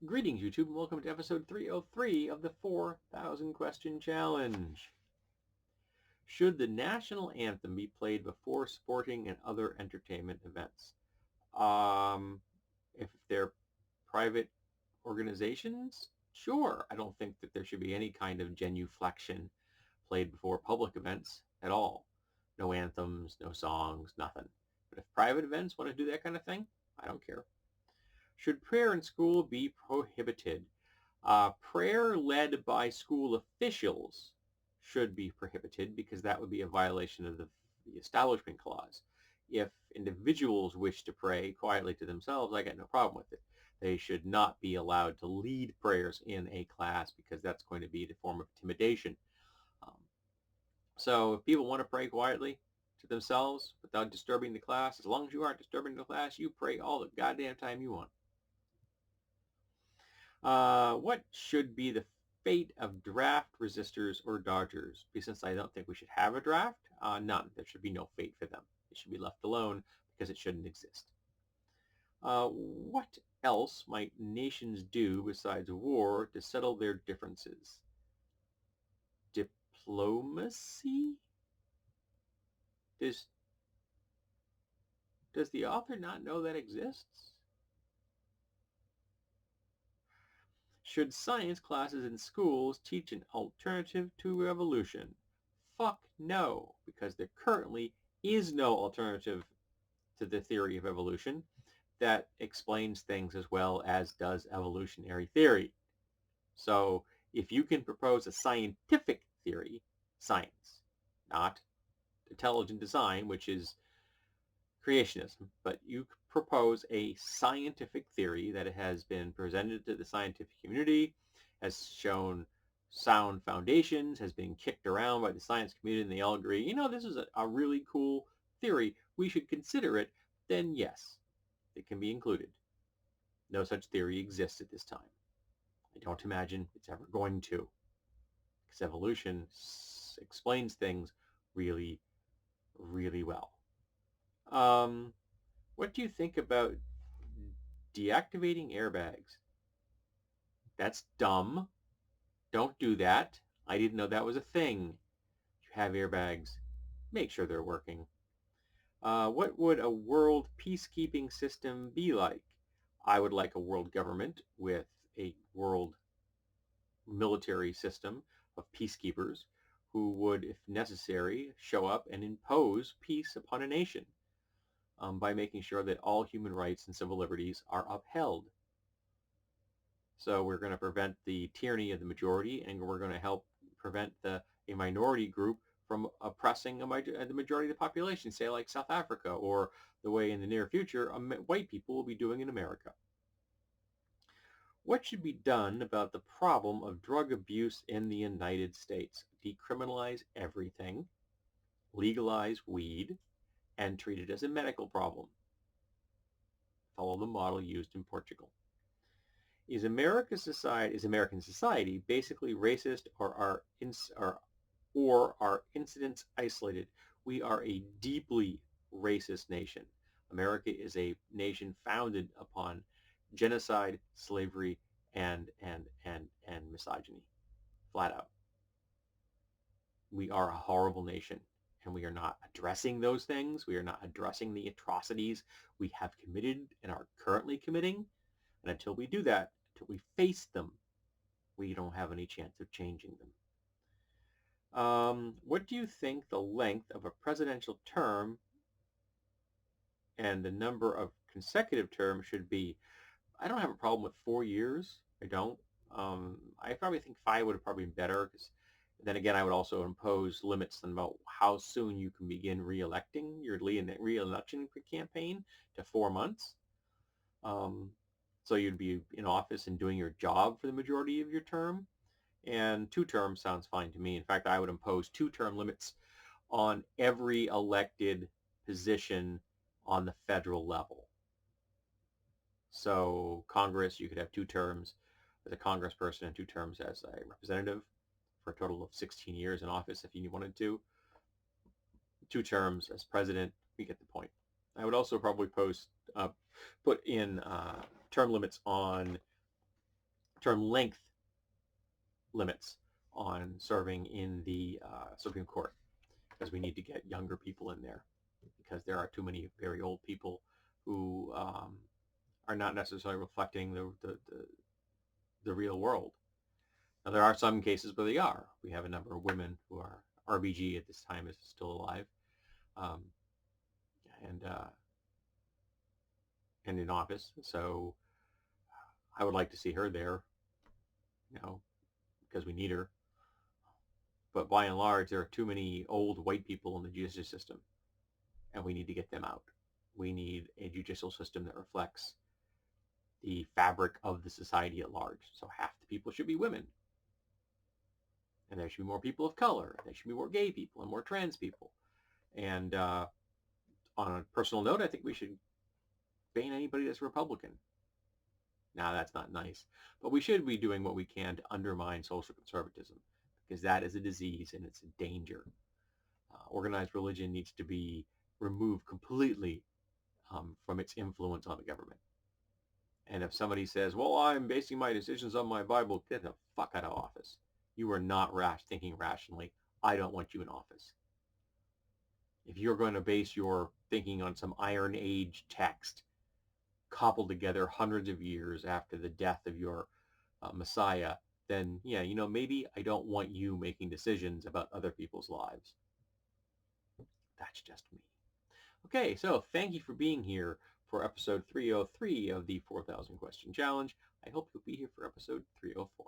Greetings, YouTube, and welcome to episode 303 of the 4,000 Question Challenge. Should the national anthem be played before sporting and other entertainment events? If they're private organizations, sure. I don't think that there should be any kind of genuflection played before public events at all. No anthems, no songs, nothing. But if private events want to do that kind of thing, I don't care. Should prayer in school be prohibited? Prayer led by school officials should be prohibited because that would be a violation of the Establishment Clause. If individuals wish to pray quietly to themselves, I got no problem with it. They should not be allowed to lead prayers in a class because that's going to be a form of intimidation. So if people want to pray quietly to themselves without disturbing the class, as long as you aren't disturbing the class, you pray all the goddamn time you want. What should be the fate of draft resistors or dodgers? Since I don't think we should have a draft, none. There should be no fate for them. They should be left alone because it shouldn't exist. What else might nations do besides war to settle their differences? Diplomacy? Does the author not know that exists? Should science classes in schools teach an alternative to evolution? Fuck no, because there currently is no alternative to the theory of evolution that explains things as well as does evolutionary theory. So if you can propose a scientific theory, science, not intelligent design, which is creationism, but you propose a scientific theory that has been presented to the scientific community, has shown sound foundations, has been kicked around by the science community, and they all agree, this is a really cool theory, we should consider it, then yes, it can be included. No such theory exists at this time. I don't imagine it's ever going to, because evolution explains things really, really well. What do you think about deactivating airbags? That's dumb. Don't do that. I didn't know that was a thing. If you have airbags, make sure they're working. What would a world peacekeeping system be like? I would like a world government with a world military system of peacekeepers who would, if necessary, show up and impose peace upon a nation by making sure that all human rights and civil liberties are upheld. So we're going to prevent the tyranny of the majority, and we're going to help prevent a minority group from oppressing the majority of the population, say like South Africa, or the way in the near future white people will be doing in America. What should be done about the problem of drug abuse in the United States? Decriminalize everything, legalize weed, and treat it as a medical problem. Follow the model used in Portugal. Is American society basically racist, or are incidents isolated? We are a deeply racist nation. America is a nation founded upon genocide, slavery, and misogyny, flat out. We are a horrible nation, and we are not addressing those things. We are not addressing the atrocities we have committed and are currently committing. And until we do that, until we face them, we don't have any chance of changing them. What do you think the length of a presidential term and the number of consecutive terms should be? I don't have a problem with 4 years. I don't. I probably think 5 would have probably been better, because then again, I would also impose limits on about how soon you can begin re-electing your re-election campaign to 4 months. So you'd be in office and doing your job for the majority of your term. And 2 terms sounds fine to me. In fact, I would impose 2-term limits on every elected position on the federal level. So Congress, you could have 2 terms as a congressperson and 2 terms as a representative for a total of 16 years in office if you wanted to. 2 terms as president, we get the point. I would also probably put in term limits on term length limits on serving in the Supreme Court, because we need to get younger people in there, because there are too many very old people who are not necessarily reflecting the real world. Now, there are some cases where they are. We have a number of women who are RBG at this time is still alive, um, and and in office. So I would like to see her there, you know, because we need her. But by and large, there are too many old white people in the judicial system, and we need to get them out. We need a judicial system that reflects the fabric of the society at large. So half the people should be women, and there should be more people of color. There should be more gay people and more trans people. And on a personal note, I think we should ban anybody that's Republican. Now, that's not nice, but we should be doing what we can to undermine social conservatism, because that is a disease and it's a danger. Organized religion needs to be removed completely from its influence on the government. And if somebody says, well, I'm basing my decisions on my Bible, get the fuck out of office. You are not thinking rationally. I don't want you in office. If you're going to base your thinking on some Iron Age text cobbled together hundreds of years after the death of your Messiah, then yeah, maybe I don't want you making decisions about other people's lives. That's just me. Okay, so thank you for being here for episode 303 of the 4,000 Question Challenge. I hope you'll be here for episode 304.